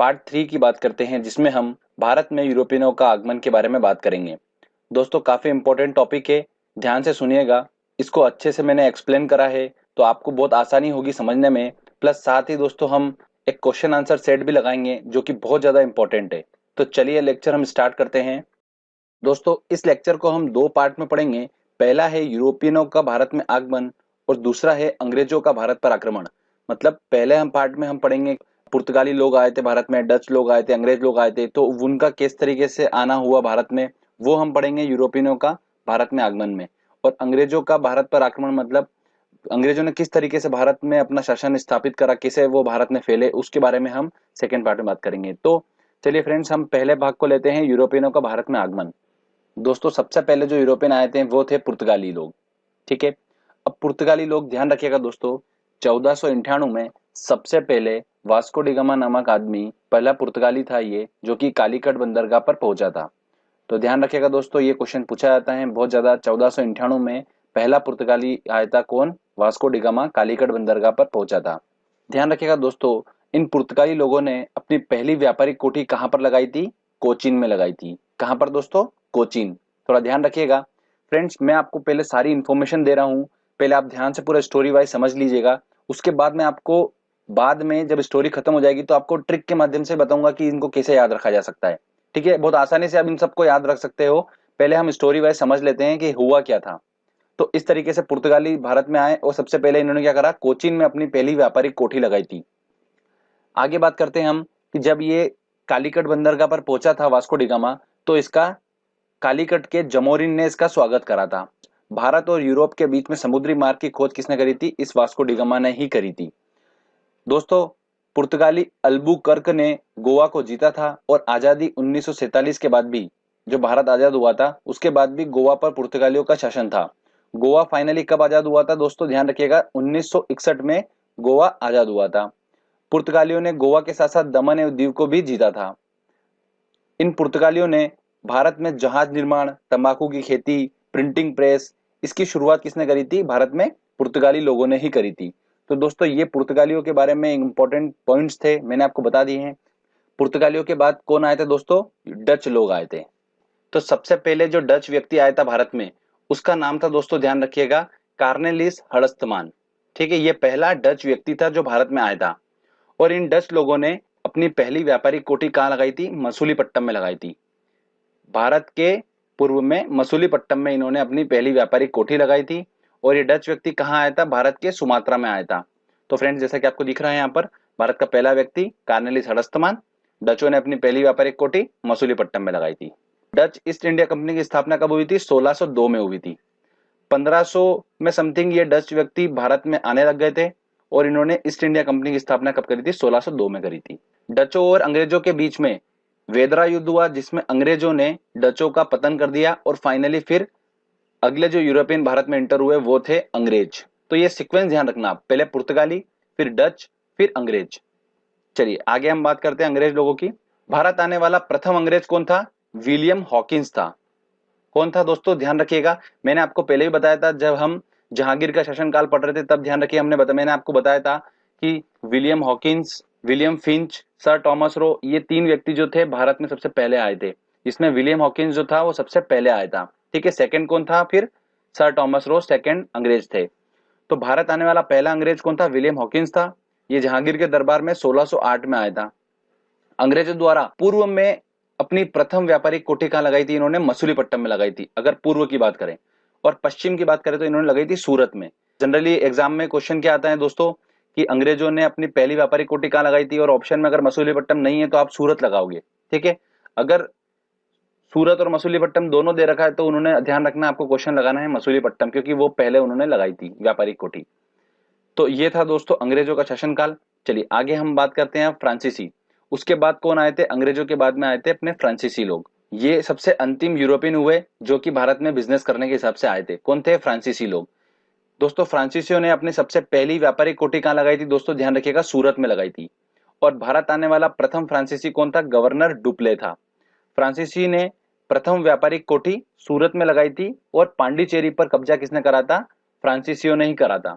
Part 3 की बात करते हैं, जिसमें हम भारत में यूरोपियनों का आगमन के बारे में बात करेंगे। दोस्तों, काफ़ी इंपॉर्टेंट टॉपिक है, ध्यान से सुनिएगा। इसको अच्छे से मैंने एक्सप्लेन करा है, तो आपको बहुत आसानी होगी समझने में। प्लस साथ ही दोस्तों हम एक क्वेश्चन आंसर सेट भी लगाएंगे, जो कि बहुत ज़्यादा इंपॉर्टेंट है। तो चलिए लेक्चर हम स्टार्ट करते हैं। दोस्तों, इस लेक्चर को हम दो पार्ट में पढ़ेंगे। पहला है यूरोपियनों का भारत में आगमन और दूसरा है अंग्रेजों का भारत पर आक्रमण। मतलब पहले हम पार्ट में हम पढ़ेंगे पुर्तगाली लोग आए थे भारत में, डच लोग आए थे, अंग्रेज लोग आए थे, तो उनका किस तरीके से आना हुआ भारत में, वो हम पढ़ेंगे यूरोपियनों का भारत में आगमन में। और अंग्रेजों का भारत पर आक्रमण मतलब अंग्रेजों ने किस तरीके से भारत में अपना शासन स्थापित करा, कैसे वो भारत में फैले, उसके बारे में हम सेकेंड पार्ट में बात करेंगे। तो चलिए फ्रेंड्स, हम पहले भाग को लेते हैं, यूरोपियनों का भारत में आगमन। दोस्तों, सबसे पहले जो यूरोपियन आए थे वो थे पुर्तगाली लोग। ठीक है। अब पुर्तगाली लोग, ध्यान रखिएगा दोस्तों, 1498 में सबसे पहले वास्को डी गामा नामक आदमी पहला पुर्तगाली था ये, जो कि कालीकट बंदरगाह पर पहुंचा था। तो ध्यान रखिएगा दोस्तों, ये क्वेश्चन पूछा जाता है बहुत ज्यादा। 1498 में पहला पुर्तगाली आया था कौन? वास्को डी गामा कालीकट बंदरगाह पर पहुंचा था। ध्यान रखिएगा दोस्तों, इन पुर्तगाली लोगों ने अपनी पहली व्यापारिक कोठी कहां पर लगाई थी? कोचीन में लगाई थी। कहां पर दोस्तों? कोचीन। थोड़ा ध्यान रखिएगा फ्रेंड्स, मैं आपको पहले सारी इंफॉर्मेशन दे रहा हूं, पहले आप ध्यान से पूरा स्टोरी वाइज समझ लीजिएगा। उसके बाद मैं आपको बाद में जब स्टोरी खत्म हो जाएगी तो आपको ट्रिक के माध्यम से बताऊंगा कि इनको कैसे याद रखा जा सकता है। ठीक है, बहुत आसानी से आप इन सबको याद रख सकते हो। पहले हम स्टोरी वाइज समझ लेते हैं कि हुआ क्या था। तो इस तरीके से पुर्तगाली भारत में आए और सबसे पहले इन्होंने क्या करा? कोचीन में अपनी पहली व्यापारिक कोठी लगाई थी। आगे बात करते हैं हम कि जब ये कालीकट बंदरगाह पर पहुंचा था वास्को डी गामा, तो इसका कालीकट के जमोरिन ने इसका स्वागत करा था। भारत और यूरोप के बीच में समुद्री मार्ग की खोज किसने करी थी? इस वास्को डी गामा ने ही करी थी। दोस्तों, पुर्तगाली अल्बुकर्क ने गोवा को जीता था और आजादी 1947 के बाद भी, जो भारत आजाद हुआ था उसके बाद भी गोवा पर पुर्तगालियों का शासन था। गोवा फाइनली कब आजाद हुआ था दोस्तों? ध्यान रखिएगा, 1961 में गोवा आजाद हुआ था। पुर्तगालियों ने गोवा के साथ साथ दमन एवं दीव को भी जीता था। इन पुर्तगालियों ने भारत में जहाज निर्माण, तंबाकू की खेती, प्रिंटिंग प्रेस, इसकी शुरुआत किसने करी थी? भारत में पुर्तगाली लोगों ने ही करी थी। तो दोस्तों, ये पुर्तगालियों के बारे में इंपॉर्टेंट पॉइंट्स थे, मैंने आपको बता दिए हैं। पुर्तगालियों के बाद कौन आए थे दोस्तों? डच लोग आए थे। तो सबसे पहले जो डच व्यक्ति आया था भारत में, उसका नाम था दोस्तों, ध्यान रखिएगा, कार्नेलिस हड़स्तमान। ठीक है, ये पहला डच व्यक्ति था जो भारत में आया था। और इन डच लोगों ने अपनी पहली व्यापारिक कोठी कहां लगाई थी? मसूलीपट्टनम में लगाई थी। भारत के पूर्व में मसूलीपट्टनम में इन्होंने अपनी पहली व्यापारिक कोठी लगाई थी। और ये डच व्यक्ति कहाँ आया था? भारत के सुमात्रा में आया था। तो फ्रेंड्स, जैसा कि आपको दिख रहा है यहाँ पर, भारत का पहला व्यक्ति कार्नेलिस हड़स्तमान, डचों ने अपनी पहली व्यापारिक कोठी मसूलीपट्टनम में लगाई थी। डच ईस्ट इंडिया कंपनी की स्थापना कब हुई थी? 1602 में हुई थी। 1500 में समथिंग ये डच व्यक्ति भारत में आने लग गए थे और इन्होंने ईस्ट इंडिया कंपनी की स्थापना कब करी थी? 1602 में करी थी। डचों और अंग्रेजों के बीच में वेदरा युद्ध हुआ, जिसमें अंग्रेजों ने डचों का पतन कर दिया और फाइनली फिर अगले जो यूरोपियन भारत में एंटर हुए वो थे अंग्रेज। तो ये सीक्वेंस ध्यान रखना आप, पहले पुर्तगाली, फिर डच, फिर अंग्रेज। चलिए आगे हम बात करते हैं अंग्रेज लोगों की। भारत आने वाला प्रथम अंग्रेज कौन था? विलियम हॉकिंस था। कौन था दोस्तों? ध्यान रखिएगा, मैंने आपको पहले भी बताया था जब हम जहांगीर का शासनकाल पढ़ रहे थे, तब ध्यान रखिए मैंने आपको बताया था कि William Hawkins, William Finch, sir Thomas Roe, ये तीन व्यक्ति जो थे भारत में सबसे पहले आए थे। इसमें विलियम हॉकिंस जो था वो सबसे पहले आया था। ठीक है, सेकंड कौन था? फिर सर टॉमस रो सेकंड अंग्रेज थे। तो भारत आने वाला पहला अंग्रेज कौन था? विलियम हॉकिंस था। ये जहांगीर के दरबार में 1608 में आया था। अंग्रेजों द्वारा पूर्व में अपनी प्रथम व्यापारिक कोठी कहां लगाई थी? इन्होंने मसूलीपट्टनम में लगाई थी, अगर पूर्व की बात करें। और पश्चिम की बात करें तो इन्होंने लगाई थी सूरत में। जनरली एग्जाम में क्वेश्चन क्या आता है दोस्तों कि अंग्रेजों ने अपनी पहली व्यापारिक कोठी कहां लगाई थी, और ऑप्शन में अगर मसूलीपट्टनम नहीं है तो आप सूरत लगाओगे। ठीक है, अगर सूरत और मसूलीपट्टनम दोनों दे रखा है तो उन्होंने ध्यान रखना आपको क्वेश्चन लगाना है मसूलीपट्टनम, क्योंकि वो पहले उन्होंने लगाई थी व्यापारिक कोठी। तो ये था दोस्तों अंग्रेजों का शासनकाल। चलिए आगे हम बात करते हैं फ्रांसीसी। उसके बाद कौन आए थे? अंग्रेजों के बाद में आए थे अपने फ्रांसीसी लोग। ये सबसे अंतिम यूरोपियन हुए जो कि भारत में बिजनेस करने के हिसाब से आए थे। कौन थे? फ्रांसीसी लोग। दोस्तों, फ्रांसीसियों ने अपनी सबसे पहली व्यापारिक कोठी कहां लगाई थी दोस्तों? ध्यान रखिएगा, सूरत में लगाई थी। और भारत आने वाला प्रथम फ्रांसीसी कौन था? गवर्नर डुप्ले था। फ्रांसीसी ने प्रथम व्यापारिक कोठी सूरत में लगाई थी और पांडिचेरी पर कब्जा किसने करा था? फ्रांसीसियों ने ही करा था।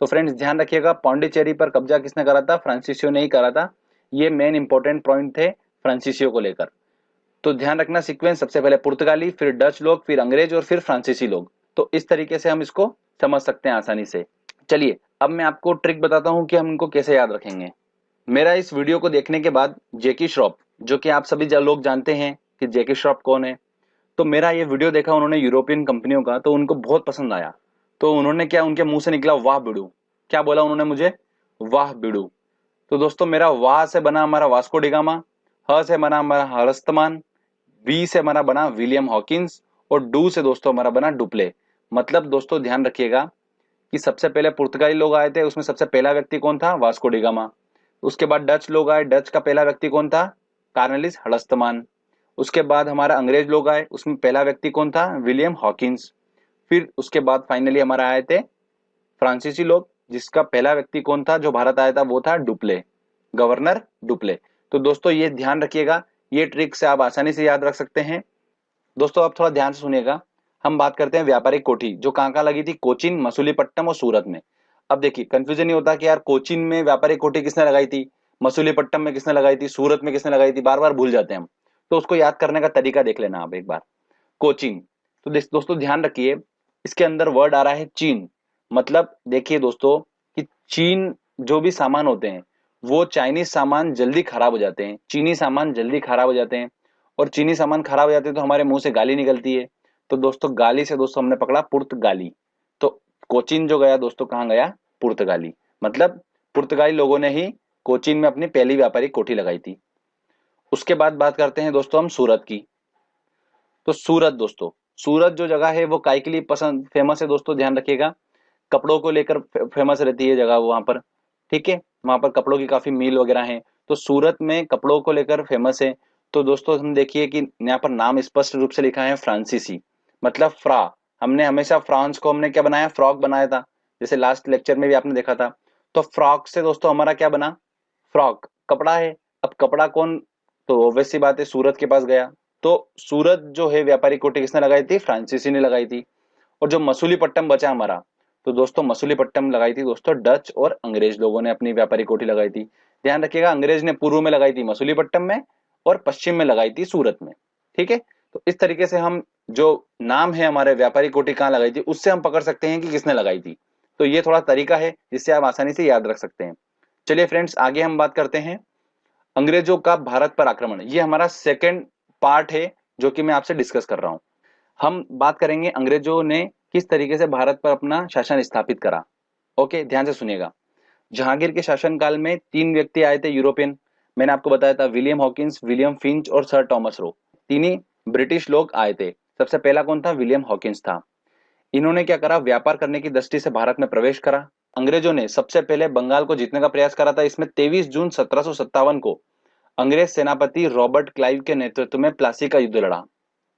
तो फ्रेंड्स ध्यान रखिएगा, पांडिचेरी पर कब्जा किसने करा था? फ्रांसीसियों ने ही करा था। ये मेन इंपॉर्टेंट पॉइंट थे फ्रांसीसियों को लेकर। तो ध्यान रखना सीक्वेंस, सबसे पहले पुर्तगाली, फिर डच लोग, फिर अंग्रेज और फिर फ्रांसीसी लोग। तो इस तरीके से हम इसको समझ सकते हैं आसानी से। चलिए अब मैं आपको ट्रिक बताता हूं कि हम इनको कैसे याद रखेंगे। मेरा इस वीडियो को देखने के बाद जैकी श्रॉफ, जो कि आप सभी लोग जानते हैं कि जैकी श्रॉफ कौन है, तो मेरा ये वीडियो देखा उन्होंने यूरोपियन कंपनियों का, तो उनको बहुत पसंद आया। तो उन्होंने क्या, उनके मुंह से निकला वाह बिडू। क्या बोला उन्होंने मुझे? वाह बिडू। तो दोस्तों मेरा वाह से बना हमारा वास्को डिगामा, ह से बना हमारा हरस्तमान, वी से हमारा बना विलियम हॉकिंस, और डू से दोस्तों हमारा बना डुप्ले। मतलब दोस्तों ध्यान रखिएगा कि सबसे पहले पुर्तगाली लोग आए थे, उसमें सबसे पहला व्यक्ति कौन था? Vasco da Gama. उसके बाद डच लोग आए, डच का पहला व्यक्ति कौन था? कार्नेलिस हड़स्तमान। उसके बाद हमारा अंग्रेज लोग आए, उसमें पहला व्यक्ति कौन था? William Hawkins. फिर उसके बाद फाइनली हमारा आए थे फ्रांसीसी लोग, जिसका पहला व्यक्ति कौन था जो भारत आया था? वो था डुप्ले, गवर्नर डुप्ले। तो दोस्तों ये ध्यान रखिएगा, ये ट्रिक से आप आसानी से याद रख सकते हैं। दोस्तों आप थोड़ा ध्यान से सुनिएगा, हम बात करते हैं व्यापारिक कोठी जो कहाँ कहाँ लगी थी? कोचीन, मसूलीपट्टनम और सूरत में। अब देखिए कंफ्यूजन नहीं होता कि यार कोचीन में व्यापारिक कोठी किसने लगाई थी, मसूलीपट्टनम में किसने लगाई थी, सूरत में किसने लगाई थी, बार बार भूल जाते हैं हम। तो उसको याद करने का तरीका देख लेना आप एक बार। कोचीन, तो दोस्तों ध्यान रखिए, इसके अंदर वर्ड आ रहा है चीन। मतलब देखिए दोस्तों कि चीन, जो भी सामान होते हैं वो चाइनीज सामान जल्दी खराब हो जाते हैं, चीनी सामान जल्दी खराब हो जाते हैं, और चीनी सामान खराब हो जाते हैं तो हमारे मुंह से गाली निकलती है। तो दोस्तों गाली से दोस्तों हमने पकड़ा पुर्तगाली। तो कोचीन जो गया दोस्तों, कहाँ गया? पुर्तगाली। मतलब पुर्तगाली लोगों ने ही कोचीन में अपनी पहली व्यापारिक कोठी लगाई थी। उसके बाद बात करते हैं दोस्तों हम सूरत की। तो सूरत दोस्तों, सूरत जो जगह है वो काय के लिए पसंद फेमस है दोस्तों? ध्यान रखिएगा, कपड़ों को लेकर फेमस रहती है जगह वहां पर। ठीक है, वहां पर कपड़ों की काफी मिल वगैरह हैं, तो सूरत में कपड़ों को लेकर फेमस है। तो दोस्तों हम देखिए कि यहाँ पर नाम स्पष्ट रूप से लिखा है फ्रांसीसी, मतलब फ्रा। हमने हमेशा फ्रांस को हमने क्या बनाया? फ्रॉक बनाया था, जैसे लास्ट लेक्चर में भी आपने देखा था। तो फ्रॉक से दोस्तों हमारा क्या बना? फ्रॉक कपड़ा है। अब कपड़ा कौन? तो ऑब्वियस सी बात है, सूरत के पास गया। तो सूरत जो है व्यापारिक कोठी किसने लगाई थी? फ्रांसीसी ने लगाई थी। और जो मसूलीपट्टनम बचा हमारा, तो दोस्तों मसूलीपट्टनम लगाई थी दोस्तों डच और अंग्रेज लोगों ने अपनी व्यापारिक कोठी लगाई थी। ध्यान रखिएगा, अंग्रेज ने पूर्व में लगाई थी मसूलीपट्टनम में, और पश्चिम में लगाई थी सूरत में। ठीक है, तो इस तरीके से हम जो नाम है हमारे व्यापारिक कोठी कहाँ लगाई थी उससे हम पकड़ सकते हैं कि किसने लगाई थी। तो ये थोड़ा तरीका है जिससे आप आसानी से याद रख सकते हैं। चलिए फ्रेंड्स आगे हम बात करते हैं अंग्रेजों का भारत पर आक्रमण। ये हमारा सेकेंड पार्ट है जो कि मैं आपसे डिस्कस कर रहा हूं। हम बात करेंगे अंग्रेजों ने किस तरीके से भारत पर अपना शासन स्थापित करा। ओके, ध्यान से सुनिएगा। जहांगीर के शासनकाल में तीन व्यक्ति आए थे यूरोपियन। मैंने आपको बताया था विलियम हॉकिंस, विलियम फिंच और सर टॉमस रो। तीन ही ब्रिटिश लोग आए थे। सबसे पहला कौन था? विलियम हॉकिंस था। इन्होंने क्या करा? व्यापार करने की दृष्टि से भारत में प्रवेश करा। अंग्रेजों ने सबसे पहले बंगाल को जीतने का प्रयास करा था। इसमें 23 जून 1757 को अंग्रेज सेनापति रॉबर्ट क्लाइव के नेतृत्व में प्लासी का युद्ध लड़ा।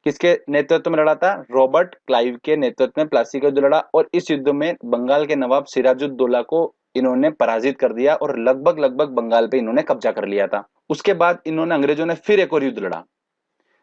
किसके नेतृत्व में लड़ा था? रॉबर्ट क्लाइव के नेतृत्व में प्लासी का युद्ध लड़ा, और इस युद्ध में बंगाल के नवाब सिराजुद्दौला को इन्होंने पराजित कर दिया और लगभग लगभग बंगाल पे इन्होंने कब्जा कर लिया था। उसके बाद इन्होंने अंग्रेजों ने फिर एक और युद्ध लड़ा।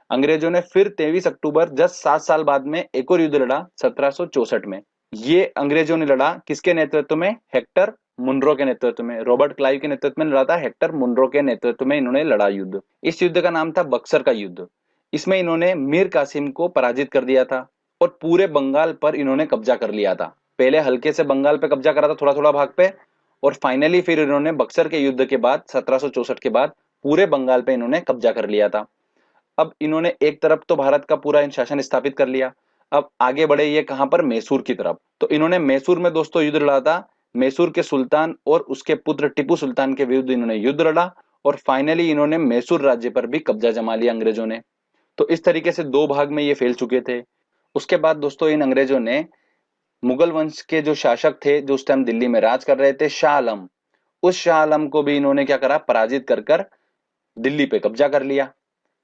अंग्रेजों ने फिर 23 अक्टूबर जस्ट 7 साल बाद में एक और युद्ध लड़ा 1764 में। ये अंग्रेजों ने लड़ा किसके नेतृत्व में? हेक्टर मुनरो के नेतृत्व में। रॉबर्ट क्लाइव के नेतृत्व में लड़ा था, हेक्टर मुनरो के नेतृत्व में इन्होंने लड़ा युद्ध। इस युद्ध का नाम था बक्सर का युद्ध। इसमें इन्होंने मीर कासिम को पराजित कर दिया था और पूरे बंगाल पर इन्होंने कब्जा कर लिया था। पहले हल्के से बंगाल पे कब्जा करा था, थोड़ा थोड़ा भाग पे, और फाइनली फिर इन्होंने बक्सर के युद्ध के बाद 1764 के बाद पूरे बंगाल पे इन्होंने कब्जा कर लिया था। अब इन्होंने एक तरफ तो भारत का पूरा शासन स्थापित कर लिया, अब आगे बढ़े ये कहां पर? मैसूर की तरफ। तो इन्होंने मैसूर में दोस्तों युद्ध लड़ा था। मैसूर के सुल्तान और उसके पुत्र टीपू सुल्तान के विरुद्ध इन्होंने युद्ध लड़ा, और फाइनली इन्होंने मैसूर राज्य पर भी कब्जा जमा लिया अंग्रेजों ने। तो इस तरीके से दो भाग में ये फैल चुके थे। उसके बाद दोस्तों इन अंग्रेजों ने मुगल वंश के जो शासक थे जो उस टाइम दिल्ली में राज कर रहे थे, शाह आलम, उस शाह आलम को भी इन्होंने क्या करा? पराजित कर कर दिल्ली पे कब्जा कर लिया।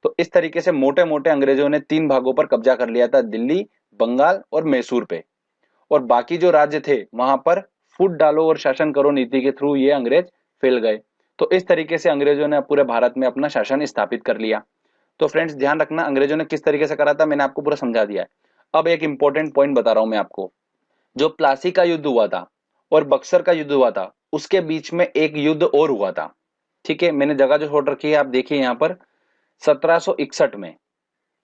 तो इस तरीके से मोटे मोटे अंग्रेजों ने तीन भागों पर कब्जा कर लिया था, दिल्ली, बंगाल और मैसूर पे। और बाकी जो राज्य थे वहां पर फूट डालो और शासन करो नीति के थ्रू ये अंग्रेज फैल गए। तो इस तरीके से अंग्रेजों ने पूरे भारत में अपना शासन स्थापित कर लिया। तो फ्रेंड्स ध्यान रखना अंग्रेजों ने किस तरीके से करा था, मैंने आपको पूरा समझा दिया है। अब एक इंपॉर्टेंट पॉइंट बता रहा हूं मैं आपको। जो प्लासी का युद्ध हुआ था और बक्सर का युद्ध हुआ था, उसके बीच में एक युद्ध और हुआ था। ठीक है, मैंने जगह जो छोड़ रखी है आप देखिए यहाँ पर 1761 में,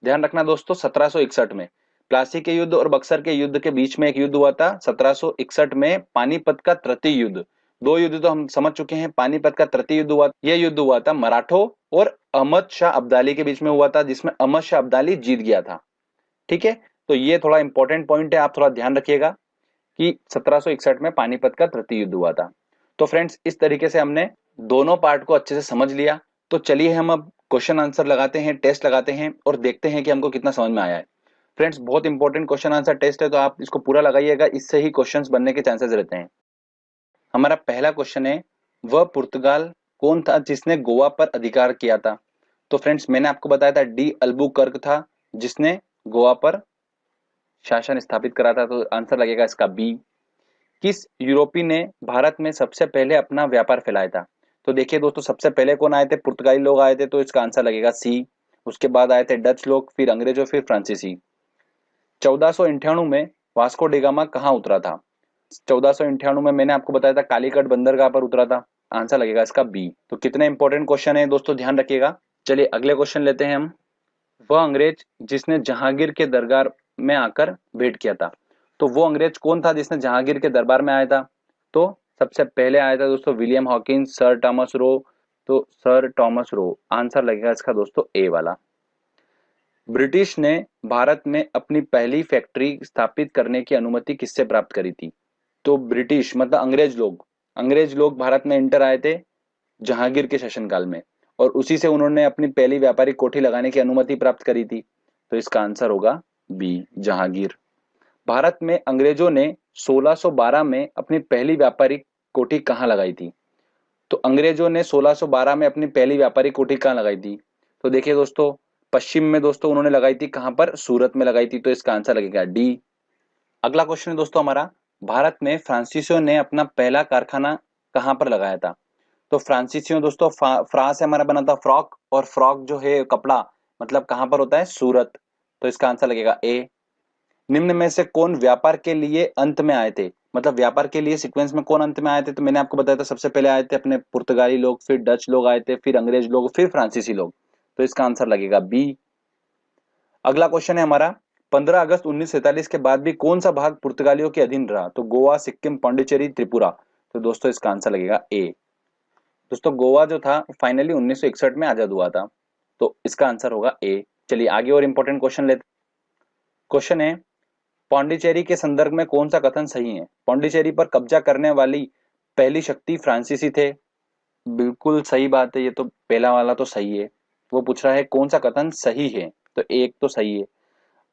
ध्यान रखना दोस्तों 1761 में प्लासी के युद्ध और बक्सर के युद्ध के बीच में एक युद्ध हुआ था 1761 में, पानीपत का तृतीय युद्ध। दो युद्ध तो हम समझ चुके हैं, पानीपत का तृतीय युद्ध हुआ, यह युद्ध हुआ था मराठों और अहमद शाह अब्दाली के बीच में हुआ था, जिसमें अहमद शाह अब्दाली जीत गया था। ठीक है, तो ये थोड़ा इंपॉर्टेंट पॉइंट है, आप थोड़ा ध्यान रखिएगा कि 1761 में पानीपत का तृतीय युद्ध हुआ था। तो फ्रेंड्स इस तरीके से हमने दोनों पार्ट को अच्छे से समझ लिया। तो चलिए हम अब क्वेश्चन आंसर लगाते हैं, टेस्ट लगाते हैं और देखते हैं कि हमको कितना समझ में आया है। फ्रेंड्स बहुत इंपॉर्टेंट क्वेश्चन आंसर टेस्ट है, तो आप इसको पूरा लगाइएगा, इससे ही क्वेश्चंस बनने के चांसेस रहते हैं। हमारा पहला क्वेश्चन है, वह पुर्तगाल कौन था जिसने गोवा पर अधिकार किया था? तो फ्रेंड्स मैंने आपको बताया था डी अल्बुकर्क था जिसने गोवा पर शासन स्थापित करा था, तो आंसर लगेगा इसका बी। किस यूरोपी ने भारत में सबसे पहले अपना व्यापार फैलाया था? तो देखिए दोस्तों सबसे पहले कौन आए थे? पुर्तगाली लोग आए थे, तो इसका आंसर लगेगा सी। उसके बाद आए थे डच लोग, फिर अंग्रेजों, फिर फ्रांसीसी। 1498 में वास्को डिगामा कहाँ उतरा था? 1498 में मैंने आपको बताया था कालीकट बंदरगाह पर उतरा था, आंसर लगेगा इसका बी। तो कितने इंपॉर्टेंट क्वेश्चन है दोस्तों, ध्यान रखिएगा। चलिए अगले क्वेश्चन लेते हैं हम। वह अंग्रेज जिसने जहांगीर के दरबार में आकर भेंट किया था? तो वो अंग्रेज कौन था जिसने जहांगीर के दरबार में आया था? तो सबसे पहले आया था दोस्तों William Hawkins, sir Thomas Roe. तो सर थॉमस रो, आंसर लगेगा इसका दोस्तों ए वाला। ब्रिटिश ने भारत में अपनी पहली फैक्ट्री स्थापित करने की अनुमति किससे प्राप्त करी थी? तो ब्रिटिश मतलब अंग्रेज लोग भारत में इंटर आए थे जहांगीर के शासनकाल में, और उसी से उन्होंने अपनी पहली व्यापारिक कोठी लगाने की अनुमति प्राप्त करी थी, तो इसका आंसर होगा बी जहांगीर। भारत में अंग्रेजों ने 1612 में अपनी पहली व्यापारिक कोठी कहाँ लगाई थी? तो अंग्रेजों ने 1612 में अपनी पहली व्यापारिक कोठी कहाँ लगाई थी? तो देखिए दोस्तों पश्चिम में दोस्तों उन्होंने लगाई थी, कहां पर? सूरत में लगाई थी, तो इसका आंसर लगेगा डी। अगला क्वेश्चन है दोस्तों हमारा, भारत में फ्रांसीसियों ने अपना पहला कारखाना कहां पर लगाया था? तो फ्रांसीसियों दोस्तों फ्रांस से हमारा बना था फ्रॉक, और फ्रॉक जो है कपड़ा मतलब कहां पर होता है? सूरत, तो इसका आंसर लगेगा ए। निम्न में से कौन व्यापार के लिए अंत में आए थे? मतलब व्यापार के लिए सीक्वेंस में कौन अंत में आए थे? तो मैंने आपको बताया था सबसे पहले आए थे अपने पुर्तगाली लोग, फिर डच लोग आए थे, फिर अंग्रेज लोग, फिर फ्रांसीसी लोग, तो इसका आंसर लगेगा बी। अगला क्वेश्चन है हमारा, 15 अगस्त 1947 के बाद भी कौन सा भाग पुर्तगालियों के अधीन रहा? तो गोवा, सिक्किम, पांडिचेरी, त्रिपुरा, तो दोस्तों इसका आंसर लगेगा ए। दोस्तों गोवा जो था फाइनली 1961 में आजाद हुआ था, तो इसका आंसर होगा ए। चलिए आगे और इंपॉर्टेंट क्वेश्चन लेते। क्वेश्चन है, पांडिचेरी के संदर्भ में कौन सा कथन सही है? पांडिचेरी पर कब्जा करने वाली पहली शक्ति फ्रांसीसी थे, बिल्कुल सही बात है, ये तो पहला वाला तो सही है। वो पूछ रहा है कौन सा कथन सही है, तो एक तो सही है।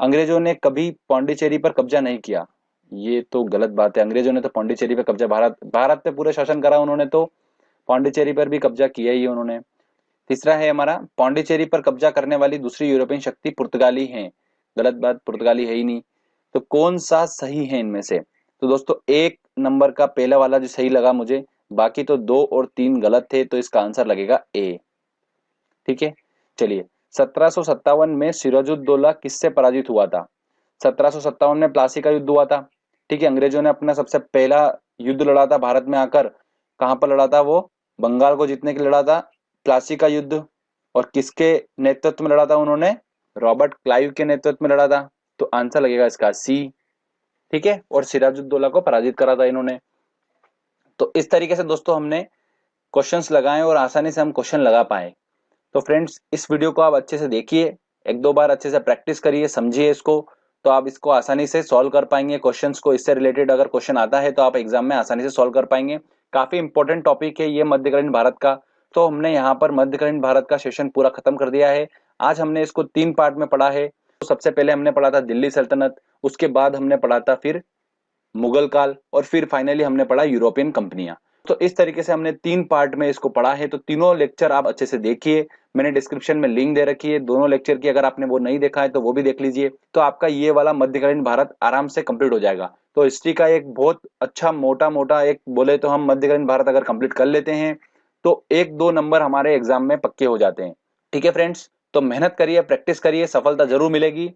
अंग्रेजों ने कभी पांडिचेरी पर कब्जा नहीं किया, ये तो गलत बात है। अंग्रेजों ने तो पांडिचेरी पर कब्जा, भारत पे पूरे शासन करा उन्होंने, तो पांडिचेरी पर भी कब्जा किया ही उन्होंने। तीसरा है हमारा, पांडिचेरी पर कब्जा करने वाली दूसरी यूरोपियन शक्ति पुर्तगाली है, गलत बात, पुर्तगाली है ही नहीं। तो कौन सा सही है इनमें से? तो दोस्तों एक नंबर का पहला वाला जो सही लगा मुझे, बाकी तो 2 और 3 गलत थे, तो इसका आंसर लगेगा ए। ठीक है, चलिए 1757 में सिराजुद्दौला किससे पराजित हुआ था? 1757 में प्लासी का युद्ध हुआ था। ठीक है, अंग्रेजों ने अपना सबसे पहला युद्ध लड़ा था भारत में आकर, कहां पर लड़ा था? वो बंगाल को जीतने के लिए लड़ा था, प्लासी का युद्ध। और किसके नेतृत्व में लड़ा था उन्होंने? रॉबर्ट क्लाइव के नेतृत्व में लड़ा था, तो आंसर लगेगा इसका सी। ठीक है, और सिराजुद्दौला को पराजित करा था इन्होंने। तो इस तरीके से दोस्तों हमने क्वेश्चंस लगाए और आसानी से हम क्वेश्चन लगा पाए। तो फ्रेंड्स इस वीडियो को आप अच्छे से देखिए, एक दो बार अच्छे से प्रैक्टिस करिए, समझिए इसको, तो आप इसको आसानी से सॉल्व कर पाएंगे। क्वेश्चंस को इससे रिलेटेड अगर क्वेश्चन आता है तो आप एग्जाम में आसानी से सॉल्व कर पाएंगे। काफी इंपॉर्टेंट टॉपिक है ये मध्यकालीन भारत का। तो हमने यहाँ पर मध्यकालीन भारत का सेशन पूरा खत्म कर दिया है। आज हमने इसको 3 पार्ट में पढ़ा है। तो सबसे पहले हमने पढ़ा था दिल्ली सल्तनत, उसके बाद हमने पढ़ा था फिर मुगल काल, और फिर फाइनली हमने पढ़ा यूरोपियन कंपनियां। तो इस तरीके से हमने 3 पार्ट में इसको पढ़ा है। तो तीनों लेक्चर आप अच्छे से देखिए, मैंने डिस्क्रिप्शन में लिंक दे रखी है दोनों लेक्चर की, अगर आपने वो नहीं देखा है तो वो भी देख लीजिए। तो आपका ये वाला मध्यकालीन भारत आराम से कंप्लीट हो जाएगा। तो हिस्ट्री का एक बहुत अच्छा मोटा मोटा एक बोले तो हम मध्यकालीन भारत अगर कंप्लीट कर लेते हैं तो 1-2 नंबर हमारे एग्जाम में पक्के हो जाते हैं। ठीक है फ्रेंड्स, तो मेहनत करिए, प्रैक्टिस करिए, सफलता जरूर मिलेगी।